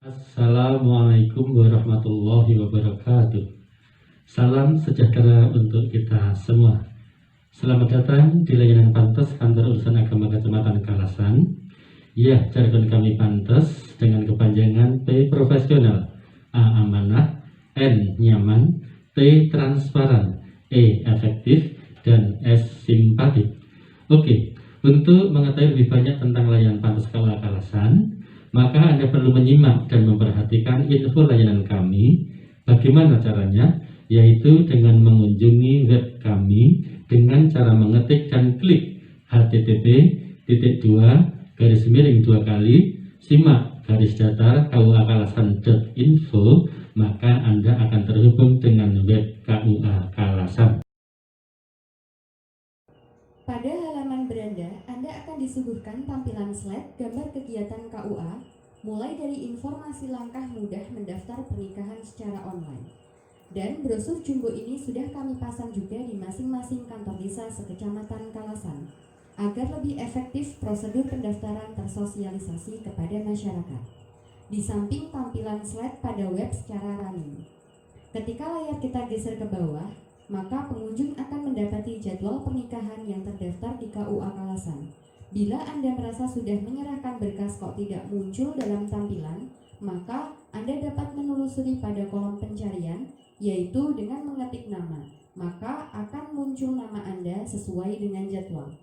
Assalamualaikum warahmatullahi wabarakatuh. Salam sejahtera untuk kita semua. Selamat datang di layanan Pantes Kantor Urusan Agama Kecamatan Kalasan. Ya, jargon kami Pantes dengan kepanjangan P profesional, A amanah, N nyaman, T transparan, E efektif, dan S simpatik. Oke, untuk mengetahui lebih banyak tentang layanan Pantes KUA Kalasan, maka Anda perlu menyimak dan memperhatikan info layanan kami. Bagaimana caranya? Yaitu dengan mengunjungi web kami dengan cara mengetik dan klik http://simak_KUA-kalasan.info, maka Anda akan terhubung dengan web KUA Kalasan. Pada halaman beranda, Anda akan disuguhkan tampilan slide gambar kegiatan KUA, mulai dari informasi langkah mudah mendaftar pernikahan secara online. Dan brosur jumbo ini sudah kami pasang juga di masing-masing kantor desa sekecamatan Kalasan, agar lebih efektif prosedur pendaftaran tersosialisasi kepada masyarakat. Di samping tampilan slide pada web secara running. Ketika layar kita geser ke bawah, maka pengunjung akan mendapati jadwal pernikahan yang terdaftar di KUA Kalasan. Bila Anda merasa sudah menyerahkan berkas kok tidak muncul dalam tampilan, maka Anda dapat menelusuri pada kolom pencarian, yaitu dengan mengetik nama, maka akan muncul nama Anda sesuai dengan jadwal.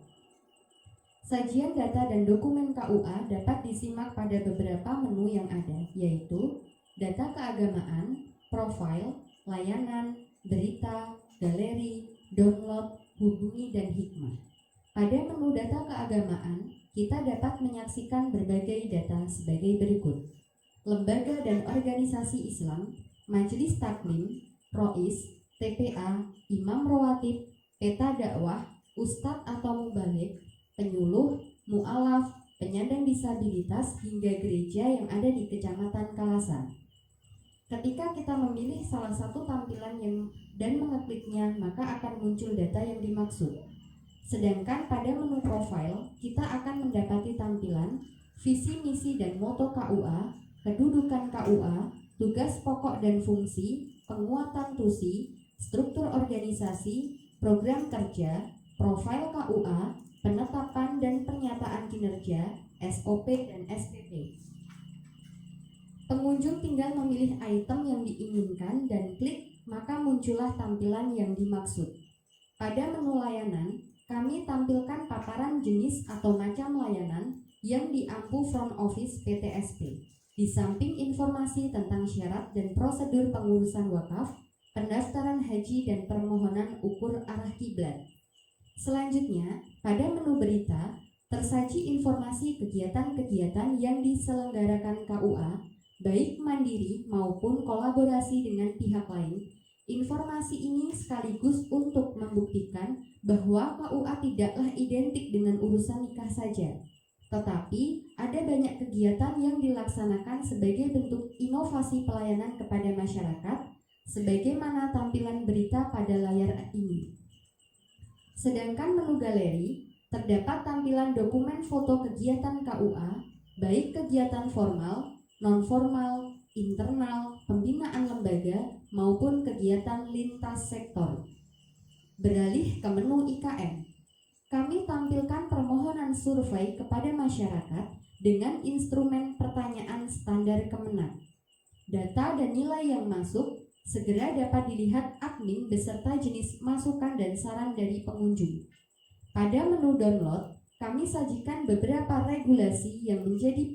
Sajian data dan dokumen KUA dapat disimak pada beberapa menu yang ada, yaitu data keagamaan, profil, layanan, berita, galeri, download, hubungi, dan hikmah. Pada menu data keagamaan, kita dapat menyaksikan berbagai data sebagai berikut. Lembaga dan organisasi Islam, Majelis Taklim, Rois, TPA, Imam Rawatib, Peta Dakwah, Ustadz atau Mubalik, penyuluh, mu'alaf, penyandang disabilitas, hingga gereja yang ada di Kecamatan Kalasan. Ketika kita memilih salah satu tampilan dan mengekliknya, maka akan muncul data yang dimaksud. Sedangkan pada menu profil, kita akan mendapati tampilan visi, misi, dan moto KUA, kedudukan KUA, tugas pokok dan fungsi, penguatan TUSI, struktur organisasi, program kerja, profil KUA, penetapan dan pernyataan kinerja, SOP dan SPP. Pengunjung tinggal memilih item yang diinginkan dan klik, maka muncullah tampilan yang dimaksud. Pada menu layanan, kami tampilkan paparan jenis atau macam layanan yang diampu front office PTSP. Di samping informasi tentang syarat dan prosedur pengurusan wakaf, pendaftaran haji dan permohonan ukur arah kiblat. Selanjutnya, pada menu berita, tersaji informasi kegiatan-kegiatan yang diselenggarakan KUA, baik mandiri maupun kolaborasi dengan pihak lain. Informasi ini sekaligus untuk membuktikan bahwa KUA tidaklah identik dengan urusan nikah saja, tetapi ada banyak kegiatan yang dilaksanakan sebagai bentuk inovasi pelayanan kepada masyarakat, sebagaimana tampilan berita pada layar ini. Sedangkan menu galeri, terdapat tampilan dokumen foto kegiatan KUA, baik kegiatan formal, non-formal, internal, pembinaan lembaga, maupun kegiatan lintas sektor. Beralih ke menu IKM, kami tampilkan permohonan survei kepada masyarakat dengan instrumen pertanyaan standar Kemenang. Data dan nilai yang masuk segera dapat dilihat admin beserta jenis masukan dan saran dari pengunjung. Pada menu download, kami sajikan beberapa regulasi yang menjadi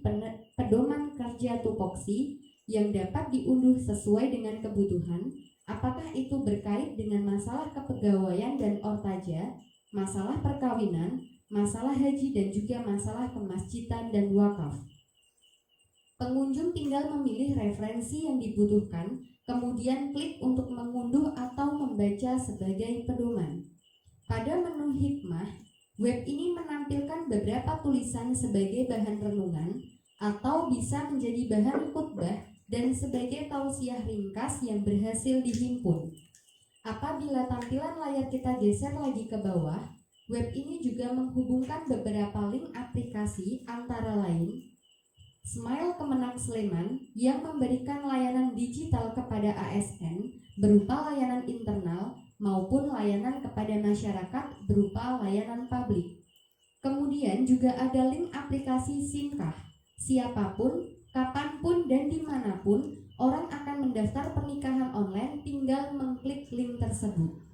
pedoman kerja tupoksi yang dapat diunduh sesuai dengan kebutuhan, apakah itu berkait dengan masalah kepegawaian dan ortaja, masalah perkawinan, masalah haji, dan juga masalah kemasjidan dan wakaf. Pengunjung tinggal memilih referensi yang dibutuhkan, kemudian klik untuk mengunduh atau membaca sebagai pedoman. Pada menu hikmah, web ini menampilkan beberapa tulisan sebagai bahan renungan atau bisa menjadi bahan khutbah dan sebagai tausiah ringkas yang berhasil dihimpun. Apabila tampilan layar kita geser lagi ke bawah, web ini juga menghubungkan beberapa link aplikasi antara lain Smile Kemenang Sleman yang memberikan layanan digital kepada ASN berupa layanan internal maupun layanan kepada masyarakat berupa layanan publik. Kemudian juga ada link aplikasi Simkah. Siapapun, kapanpun, dan dimanapun orang akan mendaftar pernikahan online tinggal mengklik link tersebut.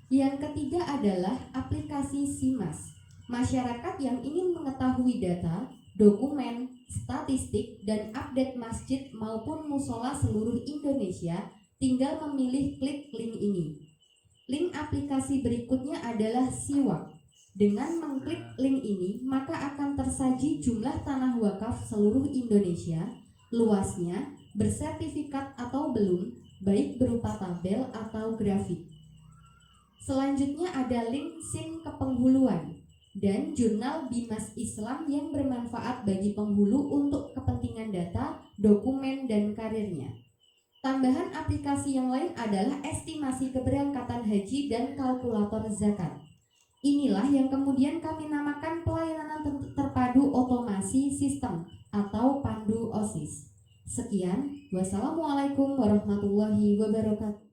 Yang ketiga adalah aplikasi SIMAS. Masyarakat yang ingin mengetahui data, dokumen, statistik, dan update masjid maupun musola seluruh Indonesia tinggal memilih klik link ini. Link aplikasi berikutnya adalah Siwak. Dengan mengklik link ini, maka akan tersaji jumlah tanah wakaf seluruh Indonesia, luasnya, bersertifikat atau belum, baik berupa tabel atau grafik. Selanjutnya ada link SIM kepenghuluan dan jurnal Bimas Islam yang bermanfaat bagi penghulu untuk kepentingan data, dokumen, dan karirnya. Tambahan aplikasi yang lain adalah estimasi keberangkatan haji dan kalkulator zakat. Inilah yang kemudian kami namakan pelayanan terpadu otomasi sistem atau Pandu OSIS. Sekian, wassalamualaikum warahmatullahi wabarakatuh.